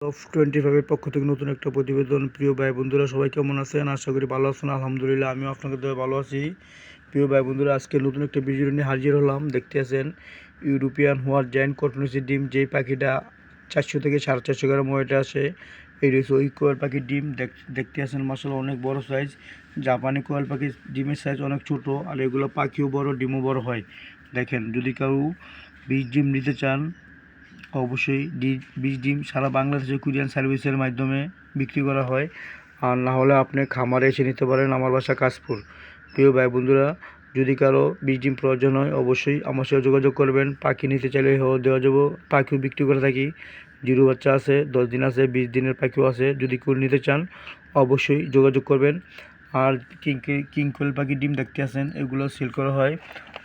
Top 25 এর পক্ষ থেকে নতুন একটা প্রতিবেদন। প্রিয় ভাই বন্ধুরা, সবাই কেমন আছেন? আশা করি ভালো আছেন। আলহামদুলিল্লাহ, আমিও আপনাদের দয়ায় ভালো আছি। প্রিয় ভাই বন্ধুরা, আজকে নতুন একটা ভিডিও নিয়ে হাজির হলাম। দেখতে আছেন ইউরোপিয়ান হোয়াইট জায়ান্ট কটনসি ডিম, যেই পাখিটা 400 থেকে 450 গ্রাম ওয়েটে আসে। এই রয়েছে ওই কোয়েল পাখির ডিম। দেখতে আছেন মাশাআল্লাহ অনেক বড় সাইজ। জাপানি কোয়েল পাখির ডিমের সাইজ অনেক ছোট, আর এগুলো পাখিও বড়, ডিমও বড় হয়। দেখেন, যদি কেউ 20 ডিম নিতে চান, অবশ্যই 20 ডিম সারা বাংলাদেশে কুরিয়ান সার্ভিসের মাধ্যমে বিক্রি করা হয়। আর না হলে আপনি খামারে এসে নিতে পারেন। আমার বাসা কাশপুর। প্রিয় ভাই বন্ধুরা, যদি কারো 20 ডিম প্রয়োজন হয়, অবশ্যই আমার সাথে যোগাযোগ করবেন। পাখি নিতে চাইলে দেওয়া যাবো। পাখিও বিক্রি করে থাকি। জিরো বাচ্চা আছে, 10 দিন আছে, 20 দিনের পাখিও আছে। যদি কেউ নিতে চান, অবশ্যই যোগাযোগ করবেন। আর কিং কোয়েল পাখির ডিম দেখতে আছেন, এগুলো সেল করা হয়।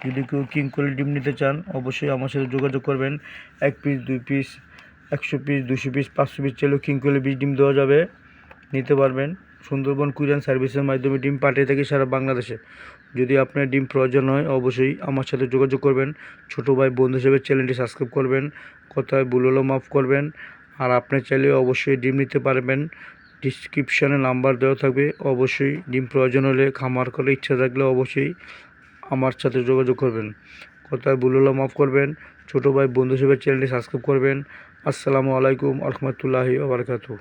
যদি কেউ কিং কোয়েল ডিম নিতে চান, অবশ্যই আমার সাথে যোগাযোগ করবেন। 1 piece, 2 piece, 100 piece, 200 piece, 500 piece চাইলেও কিং কোয়েলের ডিম দেওয়া যাবে, নিতে পারবেন। সুন্দরবন কুরিয়ান সার্ভিসের মাধ্যমে ডিম পাঠিয়ে থাকি সারা বাংলাদেশে। যদি আপনার ডিম প্রয়োজন হয়, অবশ্যই আমার সাথে যোগাযোগ করবেন। ছোটো ভাই বন্ধু হিসেবে চ্যানেলটি সাবস্ক্রাইব করবেন। কথায় ভুল হলেও মাফ করবেন। আর আপনি চাইলে অবশ্যই ডিম নিতে পারবেন। ডিসক্রিপশানে নাম্বার দেওয়া থাকবে। অবশ্যই ডিম প্রয়োজন হলে, খামার করার ইচ্ছা থাকলে অবশ্যই আমার সাথে যোগাযোগ করবেন। কথায় ভুল হলেও মাফ করবেন। ছোটো ভাই বন্ধু হিসেবে চ্যানেলটি সাবস্ক্রাইব করবেন। আসসালামু আলাইকুম রহমতুল্লাহি ওয়া বারাকাতুহু।